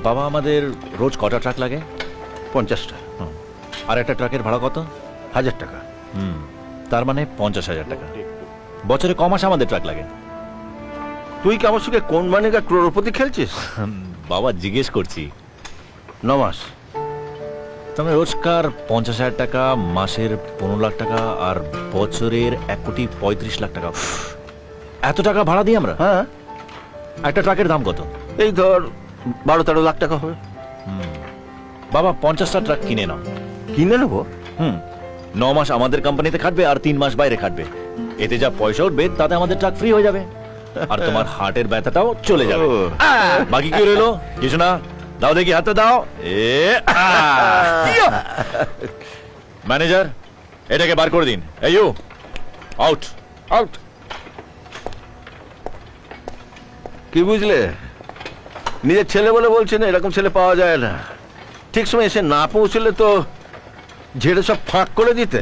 বাবা আমাদের রোজ কটা ট্রাক লাগে? 50টা। আর একটা ট্রাকের ভাড়া কত? 1000 টাকা। তার মানে 50,000 টাকা। বছরে ক মাস আমাদের ট্রাক লাগে? তুই কি আমার সঙ্গে কোন মানেগা ক্রোড়পতি খেলছিস? বাবা জিজ্ঞেস করছি। 9 মাস। তাহলে রোজকার 50,000 টাকা, মাসের 15 লাখ টাকা, আর বছরের 1,35,00,000 টাকা। এত টাকা ভাড়া দিই আমরা? হ্যাঁ। একটা ট্রাকের দাম কত? এই ধর 12-13 লাখ টাকা হবে। বাবা 50টা ট্রাক কিনে নাও। কিনে নেবো? 9 মাস আমাদের কোম্পানিতে খাটবে আর 3 মাস বাইরে খাটবে। এতে যা পয়সা উঠবে তাতে আমাদের ট্রাক ফ্রি হয়ে যাবে, আর তোমার হার্টের ব্যথাটাও চলে যাবে। বাকি কি রইলো? কিছু না। দাও দেখি, হাতে দাও। ম্যানেজার, এটাকে বার করে দিন। এই ইউ, আউট আউট। কি বুঝলে? নিজের ছেলে বলে বলছে না, এরকম ছেলে পাওয়া যায় না। ঠিক সময় এসে না পৌঁছলে তো ঝেড়ে সব ফাঁক করে দিতে।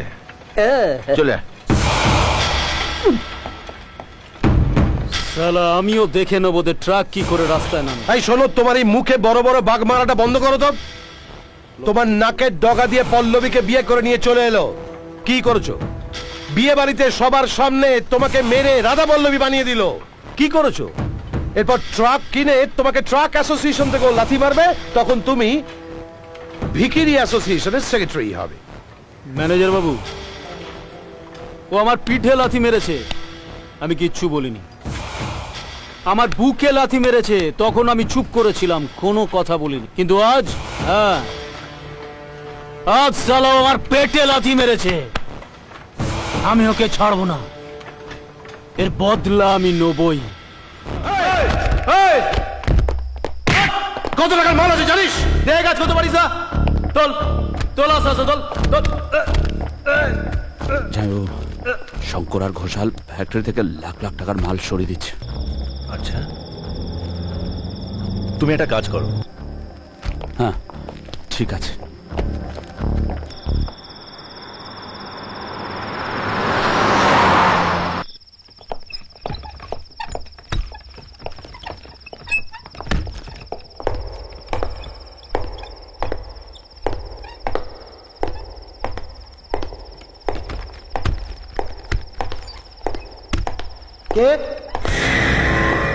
চলে শালা, আমিও দেখে নেবো যে ট্রাক কি করে রাস্তায় নামে। এই শোনো, তোমার এই মুখে বড় বড় বাঘ মারাটা বন্ধ করো তো। তোমার নাকের ডগা দিয়ে পল্লবীকে বিয়ে করে নিয়ে চলে এলো। কি করেছো? বিয়ে বাড়িতে সবার সামনে তোমাকে মেরে রাধা পল্লবী বানিয়ে দিল। কি করেছো? এরপর ট্রাক কিনে তোমাকে ট্রাক অ্যাসোসিয়েশন থেকে লাথি মারবে, তখন তুমি ভিখিরি অ্যাসোসিয়েশনের সেক্রেটারি হবে। ম্যানেজার বাবু, ও আমার পিঠে লাথি মেরেছে, আমি কিচ্ছু বলিনি। আমার বুকে লাথি মেরেছে, তখন আমি চুপ করেছিলাম, কোনো কথা বলিনি। কিন্তু আজ, হ্যাঁ, আজ শালা আমার পেটে লাথি মেরেছে, আমি ওকে ছাড়বো না। এর বদলা আমি নেবই। কত টাকার মাল আছে জানিস? দেখ আজ কত পারিস? তোল তোল, আসা তোল তোল। শঙ্কর আর ঘোষাল ফ্যাক্টরি থেকে লাখ লাখ টাকার মাল সরিয়ে দিচ্ছে। আচ্ছা, তুমি একটা কাজ করো। হ্যাঁ ঠিক আছে। কে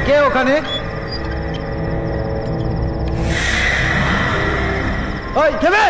কে ওখানে? ওই খেবে